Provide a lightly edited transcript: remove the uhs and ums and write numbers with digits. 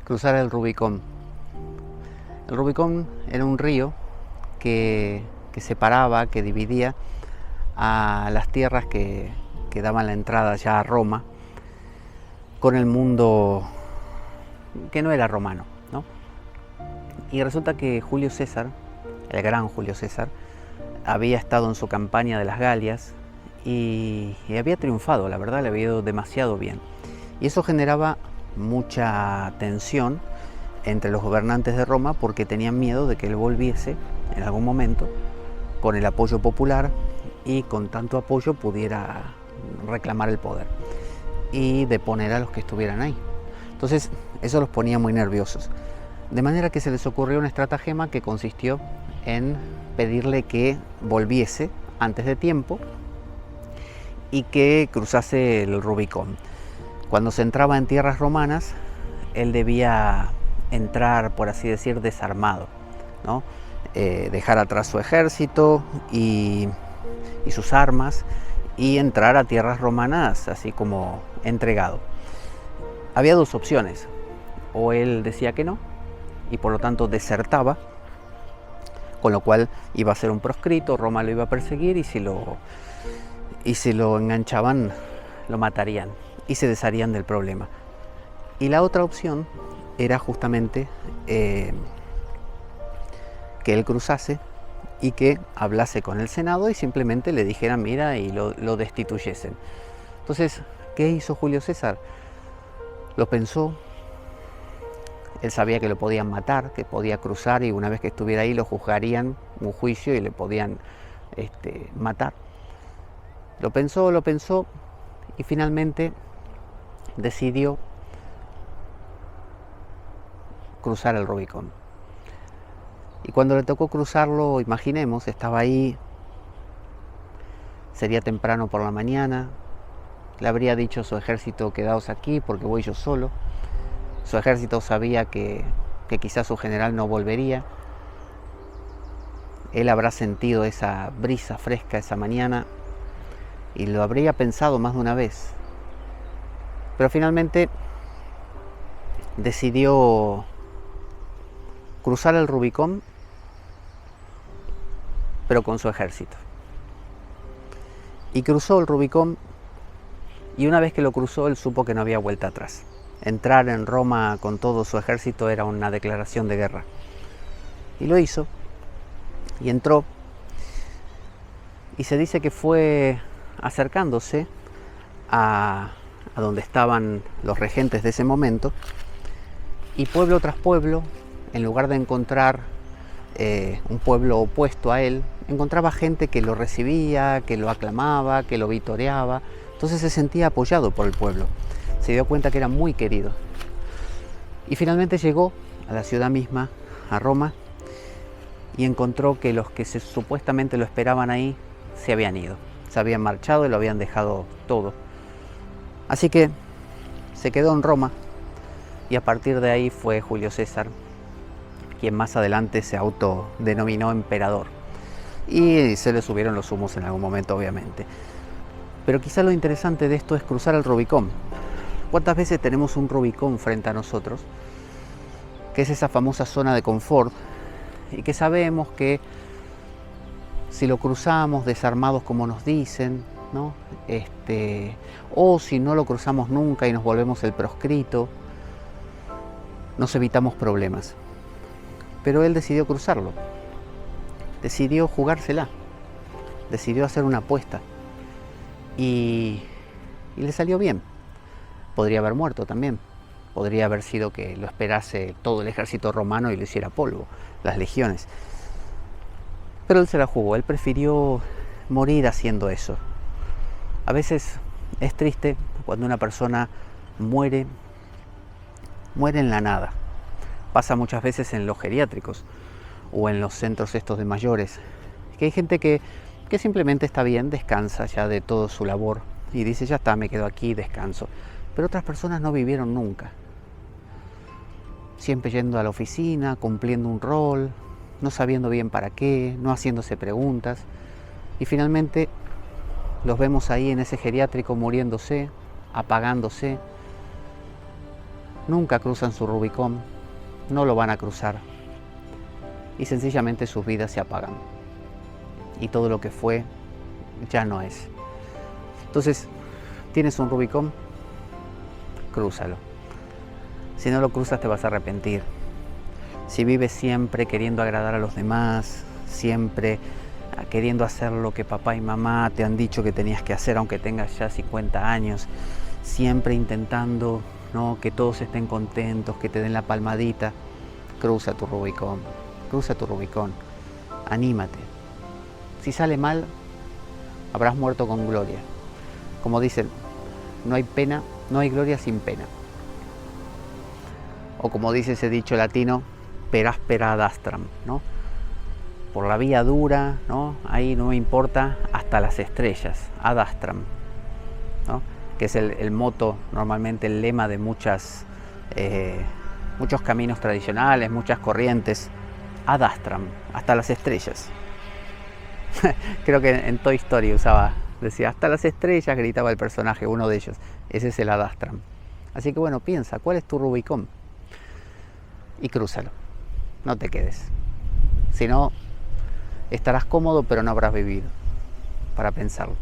cruzar el Rubicón. El Rubicón era un río que separaba, que dividía a las tierras que daban la entrada ya a Roma con el mundo que no era romano, ¿no? Y resulta que Julio César, el gran Julio César, había estado en su campaña de las Galias y había triunfado, la verdad, le había ido demasiado bien. Y eso generaba mucha tensión entre los gobernantes de Roma porque tenían miedo de que él volviese en algún momento con el apoyo popular y con tanto apoyo pudiera reclamar el poder y deponer a los que estuvieran ahí. Entonces eso los ponía muy nerviosos. De manera que se les ocurrió una estratagema que consistió en pedirle que volviese antes de tiempo y que cruzase el Rubicón. Cuando se entraba en tierras romanas, él debía entrar, por así decir, desarmado, ¿no? Dejar atrás su ejército y sus armas y entrar a tierras romanas así como entregado. Había dos opciones: o él decía que no y por lo tanto desertaba, con lo cual iba a ser un proscrito, Roma lo iba a perseguir y si lo enganchaban lo matarían y se desharían del problema. Y la otra opción era justamente que él cruzase y que hablase con el Senado y simplemente le dijeran mira y lo destituyesen. Entonces, ¿qué hizo Julio César? Lo pensó. Él sabía que lo podían matar, que podía cruzar y una vez que estuviera ahí lo juzgarían un juicio y le podían matar. Lo pensó y finalmente decidió cruzar el Rubicón. Y cuando le tocó cruzarlo, imaginemos, estaba ahí, sería temprano por la mañana, le habría dicho a su ejército quedaos aquí porque voy yo solo. Su ejército sabía que quizás su general no volvería. Él habrá sentido esa brisa fresca esa mañana y lo habría pensado más de una vez. Pero finalmente decidió cruzar el Rubicón, pero con su ejército. Y cruzó el Rubicón y una vez que lo cruzó él supo que no había vuelta atrás. Entrar en Roma con todo su ejército era una declaración de guerra. Y lo hizo y entró y se dice que fue acercándose a donde estaban los regentes de ese momento y pueblo tras pueblo, en lugar de encontrar un pueblo opuesto a él, encontraba gente que lo recibía, que lo aclamaba, que lo vitoreaba. Entonces se sentía apoyado por el pueblo. Se dio cuenta que era muy querido. Y finalmente llegó a la ciudad misma, a Roma, y encontró que los que supuestamente lo esperaban ahí se habían ido. Se habían marchado y lo habían dejado todo. Así que se quedó en Roma y a partir de ahí fue Julio César quien más adelante se autodenominó emperador. Y se le subieron los humos en algún momento, obviamente. Pero quizá lo interesante de esto es cruzar el Rubicón. ¿Cuántas veces tenemos un Rubicón frente a nosotros? Que es esa famosa zona de confort y que sabemos que si lo cruzamos desarmados como nos dicen, ¿no? O si no lo cruzamos nunca y nos volvemos el proscrito, nos evitamos problemas. Pero él decidió cruzarlo, decidió jugársela, decidió hacer una apuesta y le salió bien. Podría haber muerto también, podría haber sido que lo esperase todo el ejército romano y lo hiciera polvo, las legiones. Pero él se la jugó, él prefirió morir haciendo eso. A veces es triste cuando una persona muere en la nada. Pasa muchas veces en los geriátricos o en los centros estos de mayores, que hay gente que simplemente está bien, descansa ya de toda su labor y dice ya está, me quedo aquí, descanso. Pero otras personas no vivieron nunca. Siempre yendo a la oficina, cumpliendo un rol, no sabiendo bien para qué, no haciéndose preguntas. Y finalmente los vemos ahí en ese geriátrico muriéndose, apagándose, nunca cruzan su Rubicón, no lo van a cruzar y sencillamente sus vidas se apagan y todo lo que fue ya no es. Entonces, ¿tienes un Rubicón? Crúzalo. Si no lo cruzas te vas a arrepentir. Si vives siempre queriendo agradar a los demás, siempre queriendo hacer lo que papá y mamá te han dicho que tenías que hacer aunque tengas ya 50 años, siempre intentando, ¿no?, que todos estén contentos, que te den la palmadita, cruza tu Rubicón, cruza tu Rubicón, anímate. Si sale mal, habrás muerto con gloria. Como dicen, no hay pena, no hay gloria sin pena. O como dice ese dicho latino, per aspera ad astram, ¿no? Por la vía dura, ¿no? Ahí no me importa, hasta las estrellas, ad astram, ¿no? Que es el moto, normalmente el lema de muchos caminos tradicionales, muchas corrientes, ad astram, hasta las estrellas. Creo que en Toy Story decía, hasta las estrellas, gritaba el personaje, uno de ellos. Ese es el ad astram. Así que bueno, piensa, ¿cuál es tu Rubicón? Y crúzalo, no te quedes. Si no, estarás cómodo, pero no habrás vivido para pensarlo.